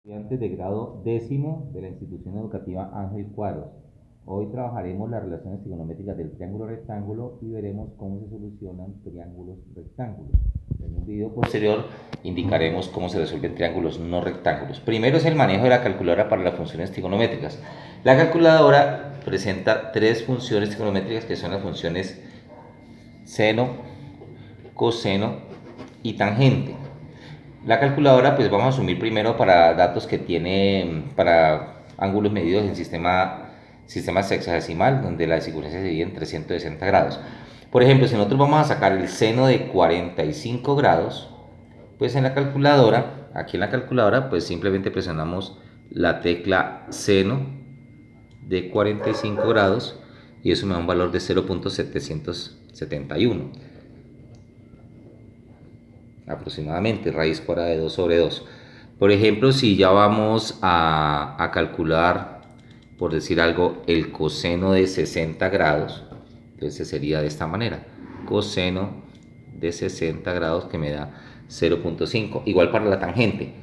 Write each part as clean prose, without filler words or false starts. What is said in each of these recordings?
Estudiantes de grado décimo de la institución educativa Ángel Cuadros. Hoy trabajaremos las relaciones trigonométricas del triángulo rectángulo y veremos cómo se solucionan triángulos rectángulos. En un video posterior indicaremos cómo se resuelven triángulos no rectángulos. Primero es el manejo de la calculadora para las funciones trigonométricas. La calculadora presenta tres funciones trigonométricas que son las funciones seno, coseno y tangente. La calculadora, pues vamos a asumir primero para datos que tiene, para ángulos medidos en sistema sexagesimal, donde la circunferencia se divide en 360 grados. Por ejemplo, si nosotros vamos a sacar el seno de 45 grados, pues en la calculadora, aquí en la calculadora, pues simplemente presionamos la tecla seno de 45 grados y eso me da un valor de 0.771. Aproximadamente, raíz cuadrada de 2 sobre 2. Por ejemplo, si ya vamos a calcular, por decir algo, el coseno de 60 grados, entonces sería de esta manera, coseno de 60 grados que me da 0.5, igual para la tangente.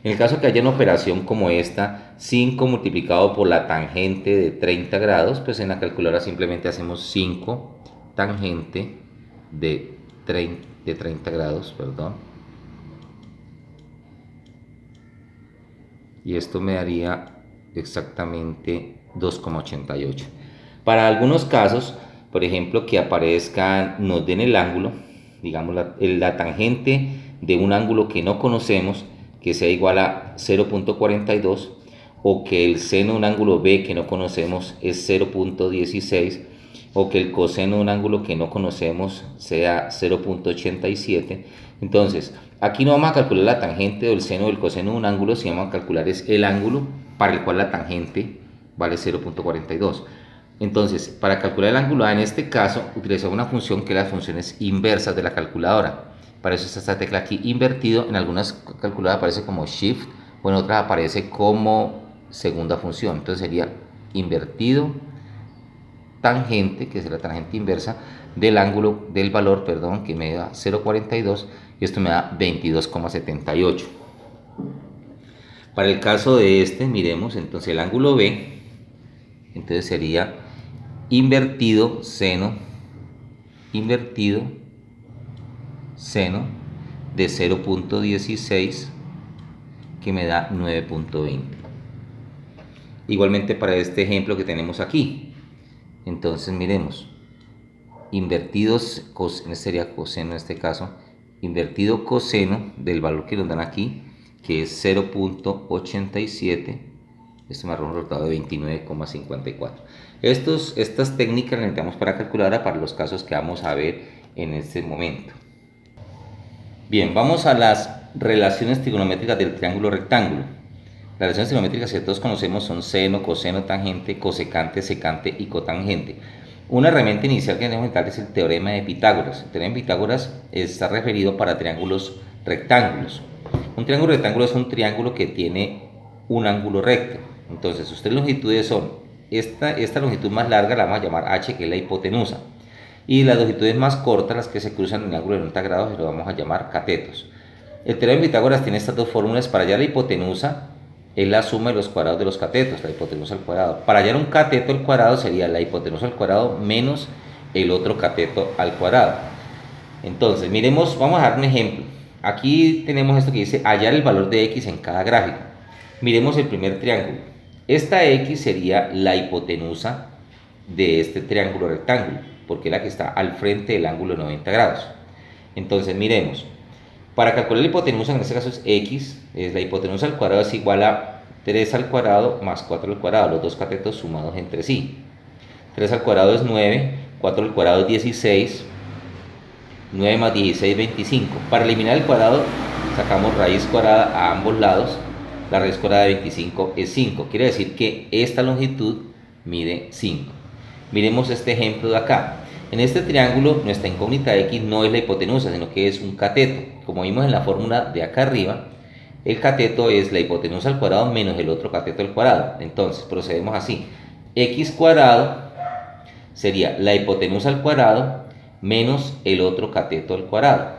En el caso que haya una operación como esta, 5 multiplicado por la tangente de 30 grados, pues en la calculadora simplemente hacemos 5 tangente de 30 grados, perdón. Y esto me daría exactamente 2,88. Para algunos casos, por ejemplo, que aparezcan, nos den el ángulo, digamos la tangente de un ángulo que no conocemos, que sea igual a 0.42, o que el seno de un ángulo B que no conocemos es 0.16, o que el coseno de un ángulo que no conocemos sea 0.87. Entonces, aquí no vamos a calcular la tangente o el seno o el coseno de un ángulo, sino vamos a calcular es el ángulo para el cual la tangente vale 0.42. Entonces, para calcular el ángulo A, en este caso, utilizamos una función que es las funciones inversas de la calculadora. Para eso está esta tecla aquí, invertido. En algunas calculadoras aparece como shift, o en otras aparece como segunda función. Entonces sería invertido tangente, que es la tangente inversa del ángulo, del valor, perdón, que me da 0.42, y esto me da 22,78. Para el caso de este, miremos, entonces el ángulo B, entonces sería invertido seno de 0.16, que me da 9.20. Igualmente para este ejemplo que tenemos aquí, entonces miremos, invertidos, sería coseno en este caso, invertido coseno del valor que nos dan aquí, que es 0.87, esto me arroja un resultado de 29,54. Estas técnicas las necesitamos para calculadora para los casos que vamos a ver en este momento. Bien, vamos a las relaciones trigonométricas del triángulo rectángulo. Las relaciones trigonométricas que todos conocemos son seno, coseno, tangente, cosecante, secante y cotangente. Una herramienta inicial que debemos entender es el teorema de Pitágoras. El teorema de Pitágoras está referido para triángulos rectángulos. Un triángulo rectángulo es un triángulo que tiene un ángulo recto. Entonces, sus tres longitudes son, esta longitud más larga la vamos a llamar h, que es la hipotenusa. Y las longitudes más cortas, las que se cruzan en el ángulo de 90 grados, lo vamos a llamar catetos. El teorema de Pitágoras tiene estas dos fórmulas. Para hallar la hipotenusa es la suma de los cuadrados de los catetos, la hipotenusa al cuadrado. Para hallar un cateto al cuadrado sería la hipotenusa al cuadrado menos el otro cateto al cuadrado. Entonces, miremos, vamos a dar un ejemplo. Aquí tenemos esto que dice hallar el valor de x en cada gráfico. Miremos el primer triángulo. Esta x sería la hipotenusa de este triángulo rectángulo, porque es la que está al frente del ángulo de 90 grados. Entonces, miremos. Para calcular la hipotenusa, en este caso es x, es la hipotenusa al cuadrado es igual a 3 al cuadrado más 4 al cuadrado, los dos catetos sumados entre sí. 3 al cuadrado es 9, 4 al cuadrado es 16, 9 más 16, 25. Para eliminar el cuadrado, sacamos raíz cuadrada a ambos lados. La raíz cuadrada de 25 es 5. Quiere decir que esta longitud mide 5. Miremos este ejemplo de acá. En este triángulo, nuestra incógnita x no es la hipotenusa, sino que es un cateto. Como vimos en la fórmula de acá arriba, el cateto es la hipotenusa al cuadrado menos el otro cateto al cuadrado. Entonces, procedemos así. X cuadrado sería la hipotenusa al cuadrado menos el otro cateto al cuadrado.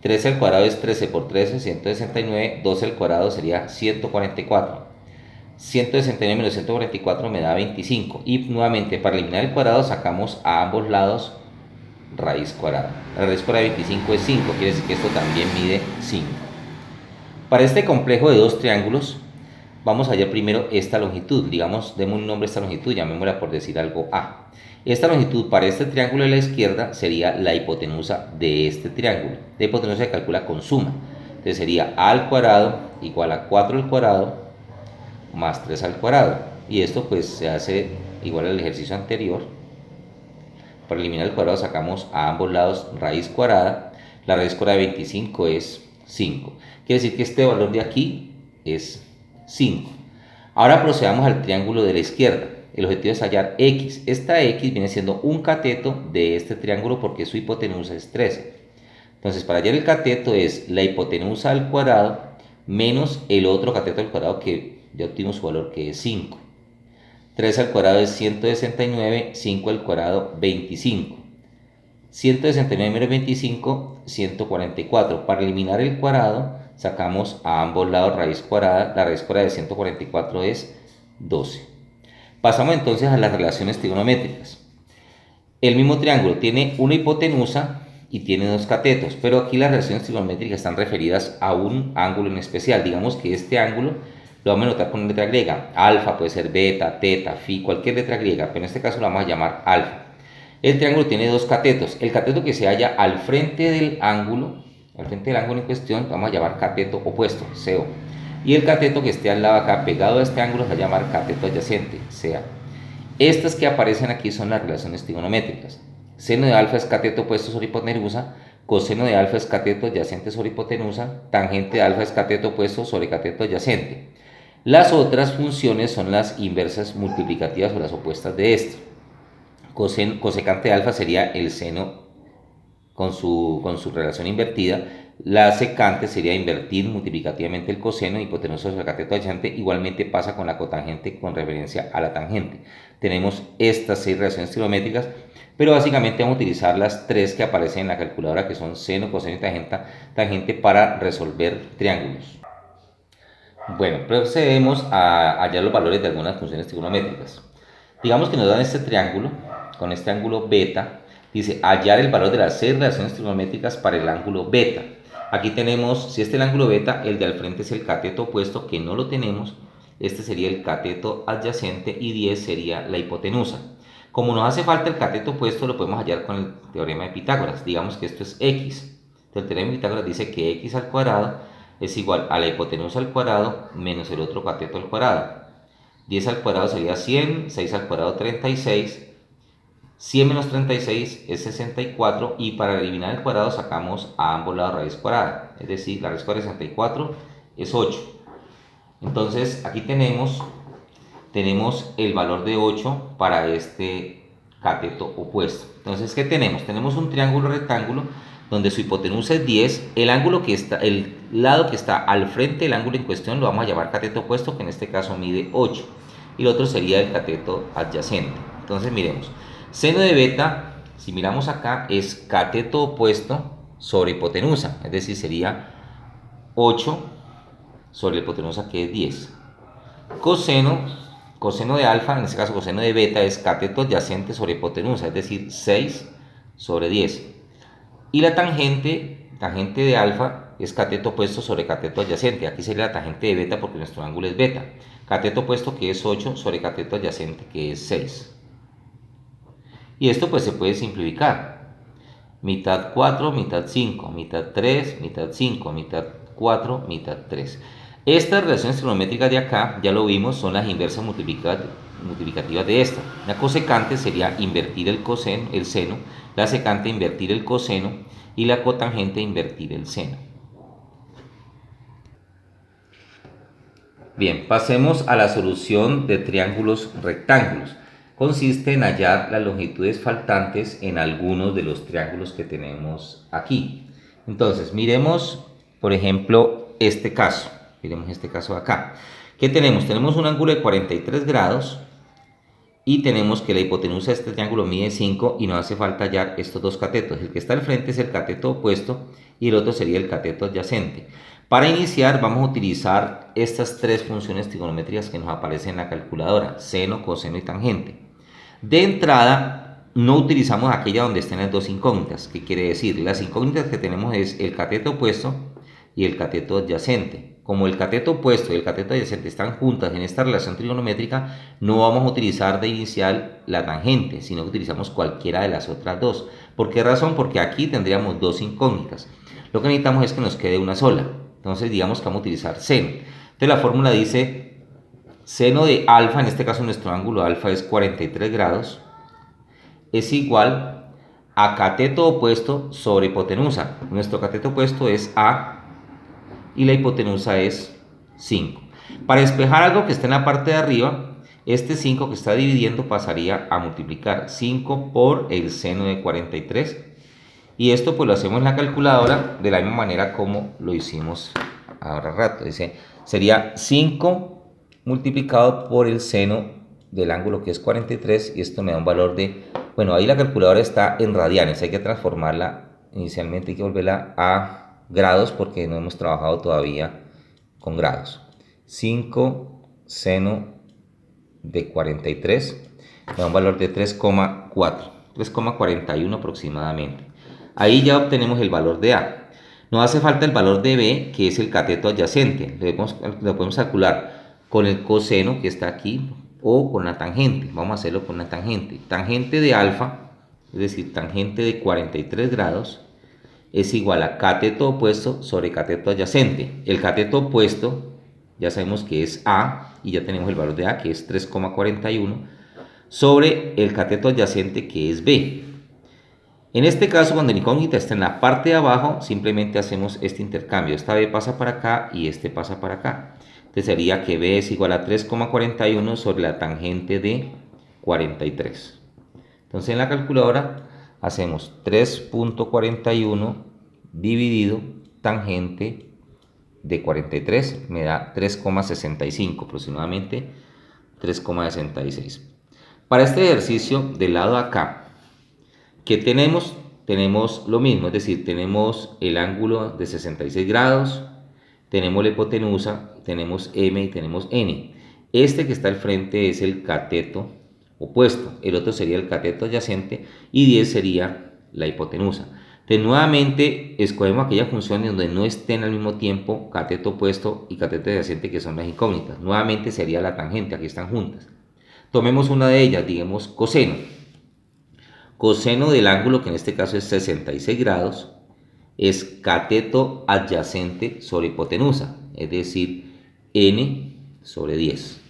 13 al cuadrado es 13 por 13, 169. 12 al cuadrado sería 144. 169 menos 144 me da 25. Y nuevamente, para eliminar el cuadrado, sacamos a ambos lados raíz cuadrada. La raíz cuadrada de 25 es 5, quiere decir que esto también mide 5. Para este complejo de dos triángulos, vamos a hallar primero esta longitud. Digamos, demos un nombre a esta longitud, llamémosla por decir algo A. Esta longitud para este triángulo de la izquierda sería la hipotenusa de este triángulo. La hipotenusa se calcula con suma. Entonces sería A al cuadrado igual a 4 al cuadrado más 3 al cuadrado. Y esto pues se hace igual al ejercicio anterior. Para eliminar el cuadrado sacamos a ambos lados raíz cuadrada. La raíz cuadrada de 25 es 5. Quiere decir que este valor de aquí es 5. Ahora procedamos al triángulo de la izquierda. El objetivo es hallar x. Esta x viene siendo un cateto de este triángulo porque su hipotenusa es 13. Entonces, para hallar el cateto es la hipotenusa al cuadrado menos el otro cateto al cuadrado que ya obtuvimos su valor, que es 5. 3 al cuadrado es 169, 5 al cuadrado 25. 169 menos 25, 144. Para eliminar el cuadrado, sacamos a ambos lados raíz cuadrada. La raíz cuadrada de 144 es 12. Pasamos entonces a las relaciones trigonométricas. El mismo triángulo tiene una hipotenusa y tiene dos catetos, pero aquí las relaciones trigonométricas están referidas a un ángulo en especial. Digamos que este ángulo lo vamos a notar con letra griega. Alfa puede ser beta, teta, fi, cualquier letra griega, pero en este caso lo vamos a llamar alfa. El triángulo tiene dos catetos. El cateto que se halla al frente del ángulo en cuestión, vamos a llamar cateto opuesto, CO. Y el cateto que esté al lado acá, pegado a este ángulo, se va a llamar cateto adyacente, CA. Estas que aparecen aquí son las relaciones trigonométricas. Seno de alfa es cateto opuesto sobre hipotenusa, coseno de alfa es cateto adyacente sobre hipotenusa, tangente de alfa es cateto opuesto sobre cateto adyacente. Las otras funciones son las inversas multiplicativas o las opuestas de esto. Cosecante de alfa sería el seno con su relación invertida. La secante sería invertir multiplicativamente el coseno, hipotenusa sobre el cateto adyacente. Igualmente pasa con la cotangente con referencia a la tangente. Tenemos estas 6 relaciones trigonométricas, pero básicamente vamos a utilizar las 3 que aparecen en la calculadora, que son seno, coseno y tangente para resolver triángulos. Bueno, procedemos a hallar los valores de algunas funciones trigonométricas. Digamos que nos dan este triángulo, con este ángulo beta, dice hallar el valor de las 6 relaciones trigonométricas para el ángulo beta. Aquí tenemos, si este es el ángulo beta, el de al frente es el cateto opuesto, que no lo tenemos. Este sería el cateto adyacente y 10 sería la hipotenusa. Como nos hace falta el cateto opuesto, lo podemos hallar con el teorema de Pitágoras. Digamos que esto es x. Entonces, el teorema de Pitágoras dice que x al cuadrado es igual a la hipotenusa al cuadrado menos el otro cateto al cuadrado. 10 al cuadrado sería 100, 6 al cuadrado 36, 100 menos 36 es 64 y para eliminar el cuadrado sacamos a ambos lados raíz cuadrada, es decir, la raíz cuadrada de 64 es 8. Entonces aquí tenemos el valor de 8 para este cateto opuesto. Entonces, ¿qué tenemos? Tenemos un triángulo rectángulo donde su hipotenusa es 10, el lado que está al frente del ángulo en cuestión lo vamos a llamar cateto opuesto, que en este caso mide 8, y el otro sería el cateto adyacente. Entonces miremos, seno de beta, si miramos acá, es cateto opuesto sobre hipotenusa, es decir, sería 8 sobre la hipotenusa, que es 10. Coseno de alfa, en este caso coseno de beta, es cateto adyacente sobre hipotenusa, es decir, 6 sobre 10. Y la tangente de alfa es cateto opuesto sobre cateto adyacente. Aquí sería la tangente de beta porque nuestro ángulo es beta. Cateto opuesto, que es 8, sobre cateto adyacente, que es 6. Y esto pues se puede simplificar. Mitad 4, mitad 5, mitad 3, mitad 5, mitad 4, mitad 3. Estas relaciones trigonométricas de acá, ya lo vimos, son las inversas multiplicativas de esta. La cosecante sería invertir el seno, la secante invertir el coseno y la cotangente invertir el seno. Bien, pasemos a la solución de triángulos rectángulos. Consiste en hallar las longitudes faltantes en algunos de los triángulos que tenemos aquí. Entonces, miremos, por ejemplo, este caso. Miremos este caso de acá. ¿Qué tenemos? Tenemos un ángulo de 43 grados y tenemos que la hipotenusa de este triángulo mide 5 y nos hace falta hallar estos dos catetos. El que está al frente es el cateto opuesto y el otro sería el cateto adyacente. Para iniciar vamos a utilizar estas tres funciones trigonométricas que nos aparecen en la calculadora: seno, coseno y tangente. De entrada no utilizamos aquella donde estén las dos incógnitas. ¿Qué quiere decir? Las incógnitas que tenemos es el cateto opuesto y el cateto adyacente. Como el cateto opuesto y el cateto adyacente están juntas en esta relación trigonométrica, no vamos a utilizar de inicial la tangente, sino que utilizamos cualquiera de las otras dos. ¿Por qué razón? Porque aquí tendríamos dos incógnitas. Lo que necesitamos es que nos quede una sola. Entonces digamos que vamos a utilizar seno. Entonces la fórmula dice seno de alfa, en este caso nuestro ángulo alfa es 43 grados, es igual a cateto opuesto sobre hipotenusa. Nuestro cateto opuesto es A y la hipotenusa es 5. Para despejar algo que está en la parte de arriba, este 5 que está dividiendo pasaría a multiplicar 5 por el seno de 43. Y esto pues lo hacemos en la calculadora de la misma manera como lo hicimos ahora rato. Dice, sería 5 multiplicado por el seno del ángulo que es 43 y esto me da un valor de, bueno, ahí la calculadora está en radianes, hay que transformarla, inicialmente hay que volverla a grados porque no hemos trabajado todavía con grados. 5 seno de 43 me da un valor de 3,41 aproximadamente. Ahí ya obtenemos el valor de A. Nos hace falta el valor de B, que es el cateto adyacente. Lo podemos calcular con el coseno que está aquí o con la tangente. Vamos a hacerlo con la tangente. Tangente de alfa, es decir, tangente de 43 grados, es igual a cateto opuesto sobre cateto adyacente. El cateto opuesto ya sabemos que es A y ya tenemos el valor de A, que es 3,41, sobre el cateto adyacente, que es B. En este caso, cuando la incógnita está en la parte de abajo, simplemente hacemos este intercambio. Esta B pasa para acá y este pasa para acá. Entonces sería que B es igual a 3,41 sobre la tangente de 43. Entonces en la calculadora hacemos 3,41 dividido tangente de 43, me da 3,65, aproximadamente 3,66. Para este ejercicio, del lado de acá, ¿qué tenemos? Tenemos lo mismo, es decir, tenemos el ángulo de 66 grados, tenemos la hipotenusa, tenemos M y tenemos N. Este que está al frente es el cateto opuesto, el otro sería el cateto adyacente y 10 sería la hipotenusa. Entonces nuevamente escogemos aquellas funciones donde no estén al mismo tiempo cateto opuesto y cateto adyacente, que son las incógnitas. Nuevamente sería la tangente, aquí están juntas. Tomemos una de ellas, digamos coseno. Coseno del ángulo, que en este caso es 66 grados, es cateto adyacente sobre hipotenusa, es decir, n sobre 10.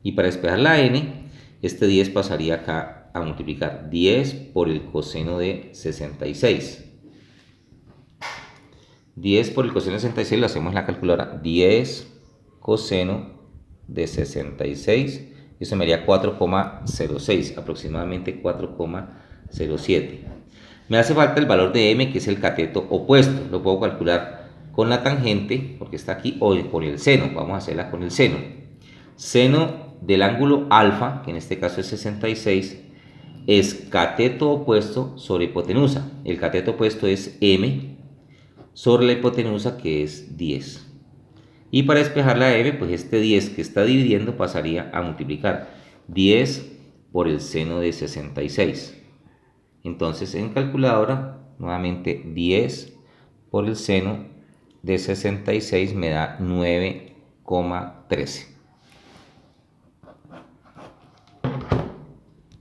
Y para despejar la n, este 10 pasaría acá a multiplicar 10 por el coseno de 66. 10 por el coseno de 66 lo hacemos en la calculadora. 10 coseno de 66, eso me daría 4,06, aproximadamente 4,07. Me hace falta el valor de m, que es el cateto opuesto. Lo puedo calcular con la tangente, porque está aquí, o con el seno. Vamos a hacerla con el seno. Seno del ángulo alfa, que en este caso es 66, es cateto opuesto sobre hipotenusa. El cateto opuesto es m sobre la hipotenusa, que es 10. Y para despejar la m, pues este 10 que está dividiendo pasaría a multiplicar 10 por el seno de 66. Entonces en calculadora, nuevamente 10 por el seno de 66 me da 9,13.